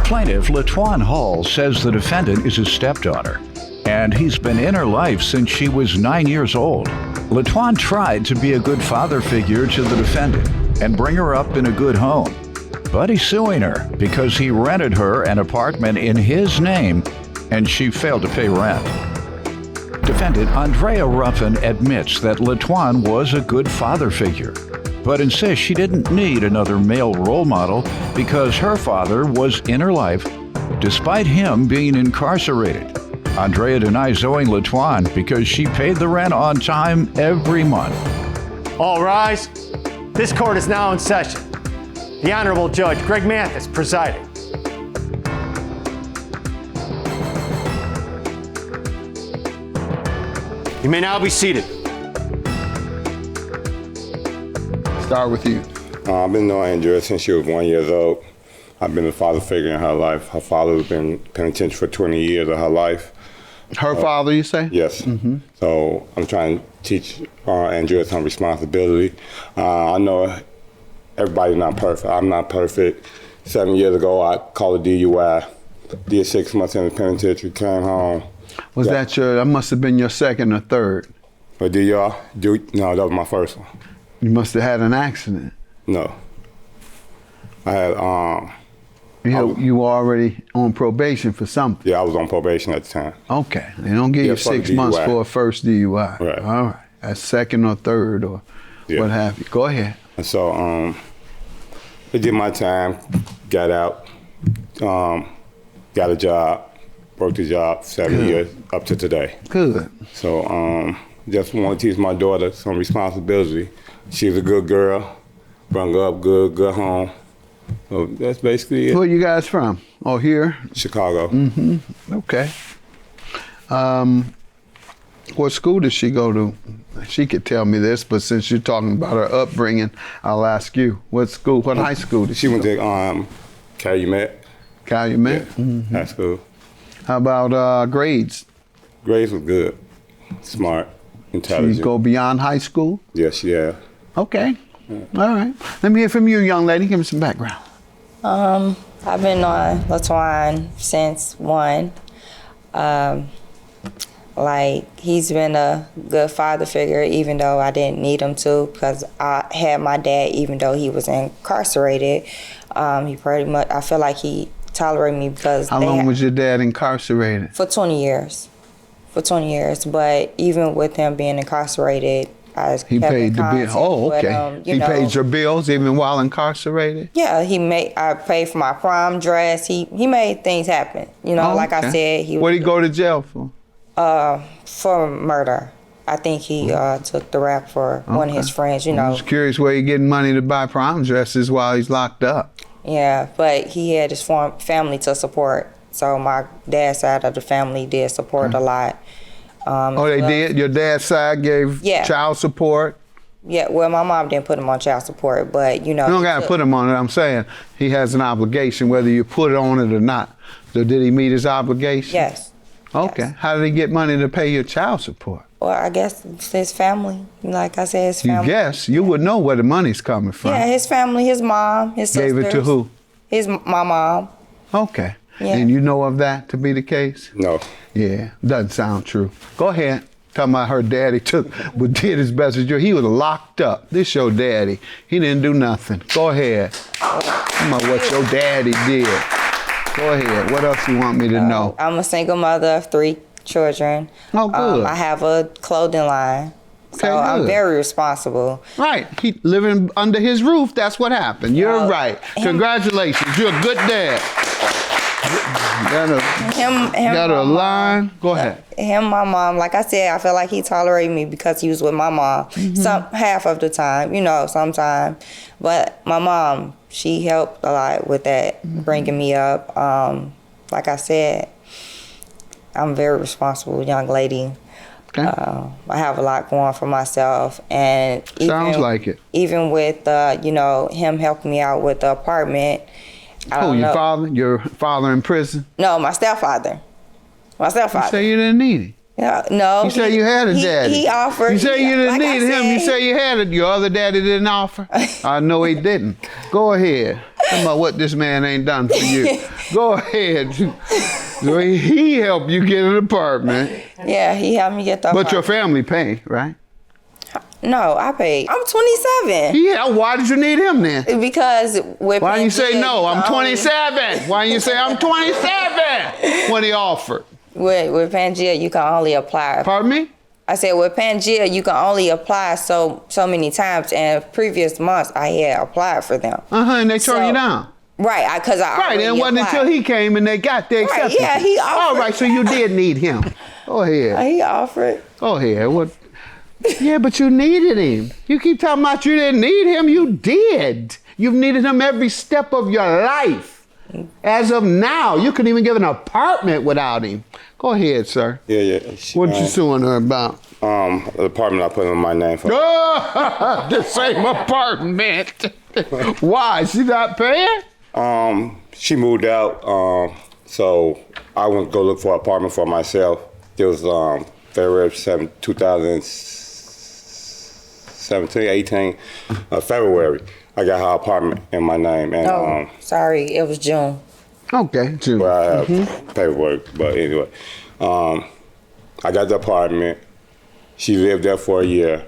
Plaintiff LaTwan Hall says the defendant is his stepdaughter, and he's been in her life since she was 9 years old. LaTwan tried to be a good father figure to the defendant and bring her up in a good home, but he's suing her because he rented her an apartment in his name and she failed to pay rent. Defendant Andrea Ruffin admits that LaTwan was a good father figure, but insists she didn't need another male role model because her father was in her life despite him being incarcerated. Andrea denies owing LaTwan because she paid the rent on time every month. All rise. This court is now in session. The Honorable Judge Greg Mathis presiding. You may now be seated. Start with you. I've been knowing Andrea since she was 1 year old. I've been a father figure in her life. Her father has been penitentiary for 20 years of her life. Her father, you say? Yes. Mm-hmm. So I'm trying to teach Andrea some responsibility. I know everybody's not perfect. I'm not perfect. 7 years ago, I called a DUI, did 6 months in the penitentiary, came home. Was that must have been your second or third? But did y'all do? No, that was my first one. You must have had an accident. No. I had, you were already on probation for something? Yeah, I was on probation at the time. Okay. They don't give you 6 months for a first DUI. Right. All right. That's second or third or what have you. Go ahead. And so I did my time, got out, got a job, worked the job 7 years up to today. Good. So just want to teach my daughter some responsibility. She's a good girl, brought her up good home. So that's basically it. Where you guys from? Oh, here? Chicago. Mm-hmm. Okay. What school did she go to? She could tell me this, but since you're talking about her upbringing, I'll ask you. What school, what high school did she went go? to Calumet. Calumet? Yeah, mm-hmm. high school. How about grades? Grades were good, smart, intelligent. She go beyond high school? Yes, yeah. Okay. Yeah. All right. Let me hear from you, young lady. Give me some background. I've been on LaTwan since 1. Like, he's been a good father figure, even though I didn't need him to, because I had my dad, even though he was incarcerated. He pretty much, I feel like he tolerated me because How long was your dad incarcerated? For 20 years. For 20 years. But even with him being incarcerated, he paid the bill. Oh, okay. He paid your bills even while incarcerated? Yeah, I paid for my prom dress. He made things happen. You know, like I said, he. What did he go to jail for? For murder. I think he took the rap for one of his friends. You know. I was curious where he getting money to buy prom dresses while he's locked up. Yeah, but he had his family to support. So my dad's side of the family did support a lot. They did? Your dad's side gave child support? Yeah, well, my mom didn't put him on child support, but, you know. You don't got to put him on it. I'm saying he has an obligation, whether you put it on it or not. So did he meet his obligation? Yes. Okay. Yes. How did he get money to pay your child support? Well, I guess it's his family. Like I said, his family. You guess? You would know where the money's coming from. Yeah, his family, his mom, his sisters. Gave it to who? My mom. Okay. Yeah. And you know of that to be the case? No. Yeah, doesn't sound true. Go ahead. Talking about her daddy did his best with you. He was locked up. This your daddy. He didn't do nothing. Go ahead. Talking about what your daddy did. Go ahead. What else you want me to know? I'm a single mother of 3 children. Oh, good. I have a clothing line. Okay, so I'm very responsible. Right. He living under his roof. That's what happened. You're right. Congratulations. You're a good dad. Got a line? Go ahead. My mom, like I said, I feel like he tolerated me because he was with my mom. Mm-hmm. Half of the time, sometimes. But my mom, she helped a lot with that, bringing me up. Like I said, I'm a very responsible young lady. Okay. I have a lot going for myself, and sounds like it. Even with him helping me out with the apartment. Your father in prison? No, my stepfather. You say you didn't need him. Yeah, no. You say you had a daddy. He offered. You say you didn't need him. You say you had it. Your other daddy didn't offer. I know he didn't. Go ahead. Talking about what this man ain't done for you. Go ahead. So he helped you get an apartment. Yeah, he helped me get the But your apartment. family pay, right? No, I paid. I'm 27. Yeah, why did you need him then? Because with Why didn't you say Pangea, no? I'm can only- 27. Why didn't you say I'm 27 when he offered? With Pangea, you can only apply. Pardon me? I said with Pangea, you can only apply so many times. And previous months, I had applied for them. And they turned So- you down. Right, because I Right, already and it wasn't applied. until he came and they accepted yeah, you. he All offered. right, so you did need him. Go ahead. He offered. Go ahead. What? Yeah, but you needed him. You keep talking about you didn't need him. You did. You've needed him every step of your life. As of now, you couldn't even get an apartment without him. Go ahead, sir. Yeah. What you suing her about? The apartment I put in my name for. The same apartment. Why? She not paying? She moved out, so I went to go look for an apartment for myself. It was February 7, 2017, 18, February. I got her apartment in my name, and Oh, sorry, it was June. Okay, too. well, I have paperwork, but anyway, I got the apartment. She lived there for a year.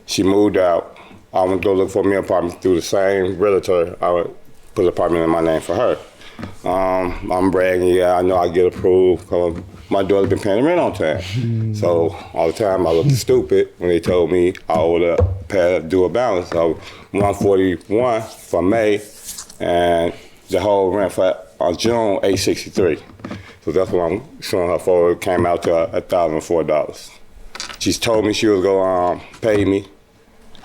She moved out. I went to go look for me an apartment through the same realtor. I would put an apartment in my name for her. I'm bragging, yeah, I know I get approved because my daughter's been paying the rent on time. So all the time I looked stupid when they told me I owed do a balance of $141 for May and the whole rent for June, $863. So that's what I'm showing her for. It came out to $1,004. She's told me she was going to pay me.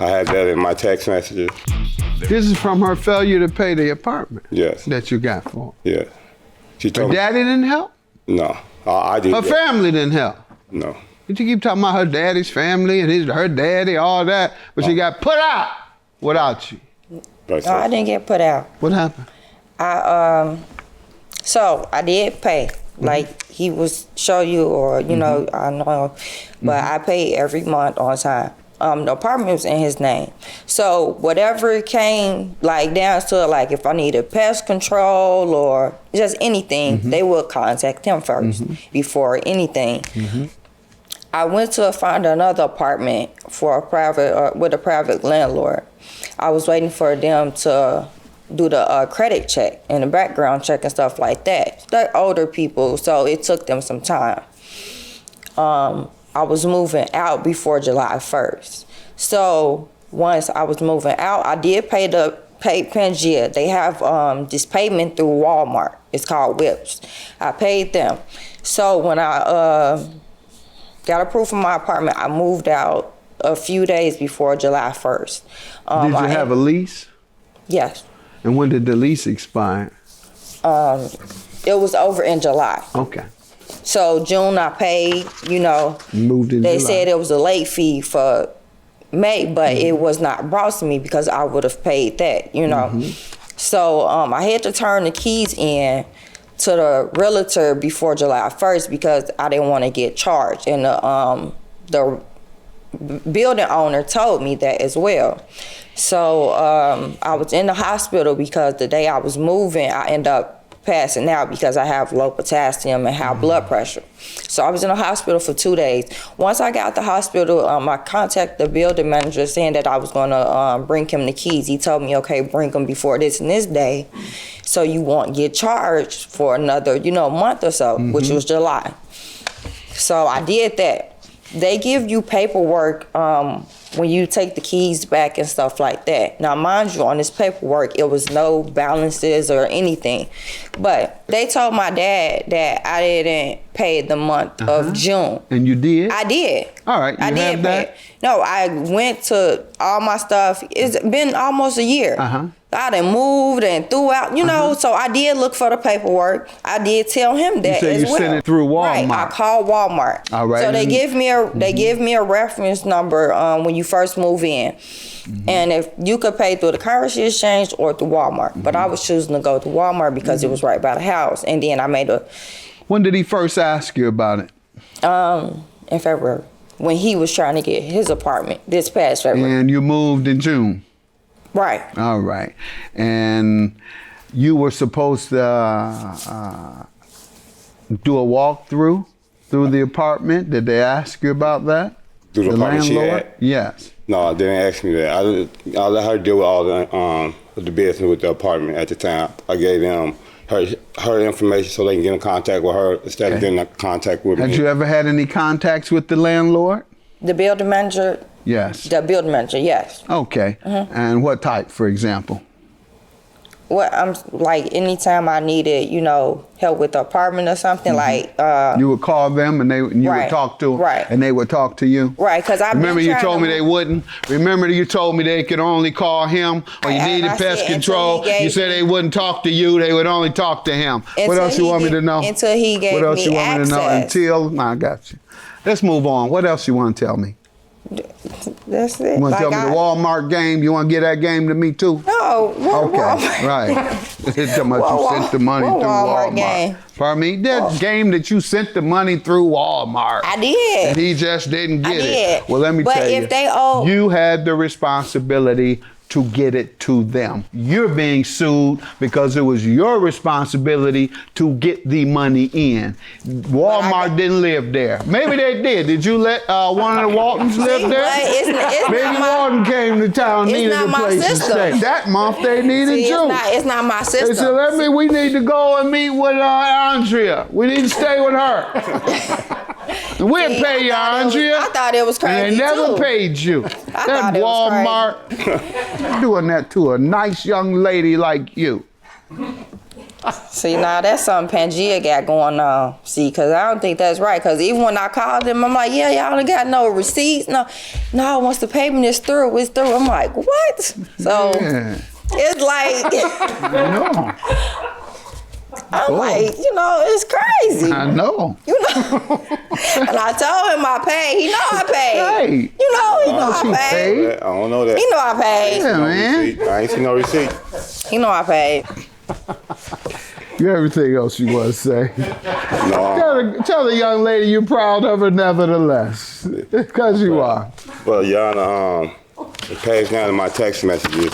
I had that in my text messages. This is from her failure to pay the apartment. Yes. That you got for. Yeah. She Her told me. daddy didn't help? No. I did. Her family didn't help? No. But you keep talking about her daddy's family and her daddy, all that, but she got put out without you. Right, No, I didn't get put out. What happened? So I did pay, like he was show you, or you know, I know, but I paid every month on time. The apartment was in his name, so whatever came like down to like if I needed pest control or just anything, they would contact him first before anything. I went to find another apartment for a private with a private landlord. I was waiting for them to do the credit check and the background check and stuff like that. They're older people, so it took them some time. I was moving out before July 1st. So once I was moving out, I did pay Pangea. They have this payment through Walmart. It's called Whips. I paid them. So when I got approved for my apartment, I moved out a few days before July 1st. Did you have a lease? Yes. And when did the lease expire? It was over in July. Okay. So June I paid, you know. Moved in They July. said it was a late fee for May, but it was not brought to me because I would have paid that, you know. So I had to turn the keys in to the realtor before July 1st because I didn't want to get charged. And the building owner told me that as well. So I was in the hospital because the day I was moving, I ended up passing out because I have low potassium and high blood pressure. So I was in the hospital for 2 days. Once I got out the hospital, I contacted the building manager saying that I was going to bring him the keys. He told me, okay, bring them before this and this day so you won't get charged for another, you know, month or so, which was July. So I did that. They give you paperwork when you take the keys back and stuff like that. Now, mind you, on this paperwork, it was no balances or anything. But they told my dad that I didn't pay the month of June. And you did? I did. All right, I you did have pay that? it. No, I went to all my stuff. It's been almost a year. I done moved and threw out, you know, so I did look for the paperwork. I did tell him that said as you well. sent it through Walmart. Right, I called Walmart. All right. So they give me a reference number when you first move in. And if you could pay through the currency exchange or through Walmart. But I was choosing to go to Walmart because it was right by the house. And then I made When did he first ask you about it? in February, when he was trying to get his apartment this past February. And you moved in June. Right. All right. And you were supposed to do a walkthrough through the apartment. Did they ask you about that? Through the apartment she had? Yes. No, they didn't ask me that. I let her deal with all the business with the apartment at the time. I gave them her information so they can get in contact with her instead of getting in contact with me. Had you ever had any contacts with the landlord? The building manager? Yes. The building manager, yes. Okay. And what type, for example? Well, I'm like anytime I needed, help with the apartment or something, like you would call them and you right, would talk to them, right, and they would talk to you. Right, because I remember you told me they wouldn't. Remember you told me they could only call him, or you needed pest control. You said they wouldn't talk to you; they would only talk to him. What else you want me to know? Until he gave me access. What else you want me to know? Until I got you. Let's move on. What else you want to tell me? That's it. You want to tell me the Walmart game? You want to get that game to me too? No. Okay, right. How much you sent the money through Walmart? Game. Pardon me? That game that you sent the money through Walmart. I did. And he just didn't get it. Well, let me but tell you. If they owe, you had the responsibility to get it to them. You're being sued because it was your responsibility to get the money in. Walmart didn't live there. Maybe they did. Did you let one of the Waltons live there? It's Maybe Walton came to town, needed a place to stay. That month they needed you. It's not my sister. They said, we need to go and meet with Andrea. We need to stay with her. We'll pay you, Andrea. I thought it was crazy, and they never paid you. That Walmart doing that to a nice young lady like you. See, now that's something Pangea got going on. See, because I don't think that's right. Because even when I called them, I'm like, yeah, y'all ain't got no receipts. No, once the payment is through, it's through. I'm like, what? So it's like, I know. I'm like, it's crazy. I know. And I told him I paid. He know I paid. Hey. He know I paid. I don't know that. He know I paid. Yeah, man. I ain't seen no receipt. He know I paid. You everything else you want to say? No. Tell the young lady you're proud of her nevertheless. Because you are. Well, Your Honor, the page 9 of my text messages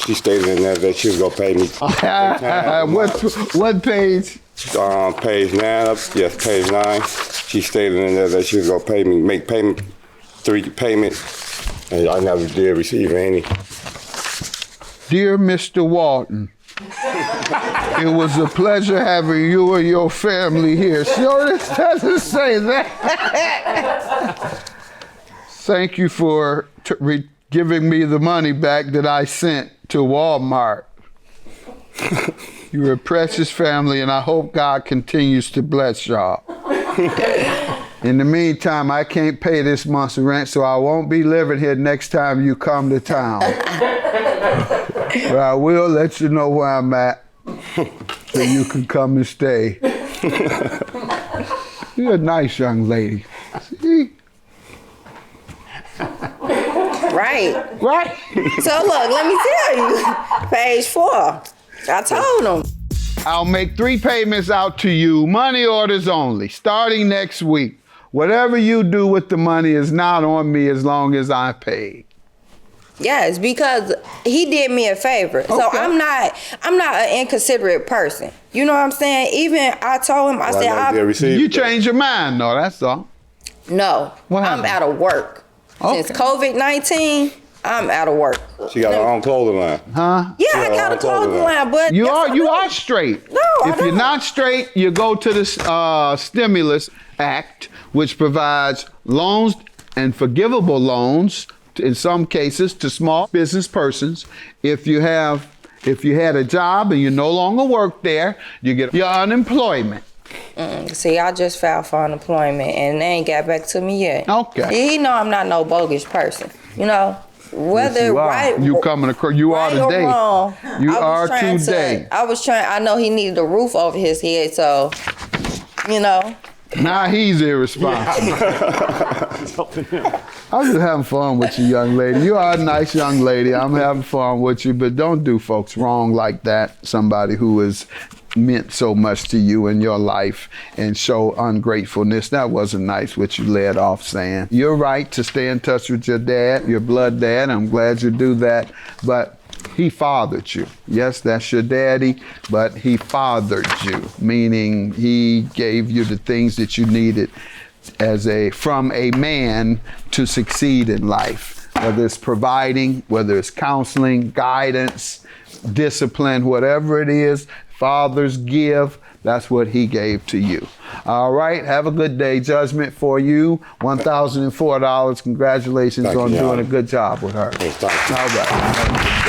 she stated in there that she was going to pay me. What page? Page 9, yes, page 9. She stated in there that she was going to pay me, make 3 payments, and I never did receive any. Dear Mr. Walton, it was a pleasure having you and your family here. Sure, this doesn't say that. Thank you for giving me the money back that I sent to Walmart. You're a precious family, and I hope God continues to bless y'all. In the meantime, I can't pay this month's rent, so I won't be living here next time you come to town. But I will let you know where I'm at, so you can come and stay. You're a nice young lady. See? Right. Right. So look, let me tell you, page 4. I told him. I'll make 3 payments out to you, money orders only, starting next week. Whatever you do with the money is not on me as long as I paid. Yes, because he did me a favor. Okay. So I'm not an inconsiderate person. You know what I'm saying? Even I told him, I said, you changed your mind, though, that's all. No, I'm out of work. Okay. Since COVID-19, I'm out of work. She got her own clothing line. Huh? Yeah, I got a clothing line, but you are straight. No, if you're not straight, you go to the Stimulus Act, which provides loans and forgivable loans in some cases to small business persons. If you had a job and you no longer work there, you get your unemployment. See, I just filed for unemployment and they ain't got back to me yet. Okay. He know I'm not no bogus person. Whether yes, right, you coming across, you right are today. Or wrong, you are today. I know he needed a roof over his head, so Now he's irresponsible. I'm just having fun with you, young lady. You are a nice young lady. I'm having fun with you, but don't do folks wrong like that. Somebody who is meant so much to you in your life and show ungratefulness. That wasn't nice what you led off saying. You're right to stay in touch with your dad, your blood dad. I'm glad you do that. But he fathered you. Yes, that's your daddy, but he fathered you, meaning he gave you the things that you needed from a man to succeed in life. Whether it's providing, whether it's counseling, guidance, discipline, whatever it is, fathers give, that's what he gave to you. All right, have a good day. Judgment for you, $1,004. Congratulations on doing a good job with her. Thank you. All right.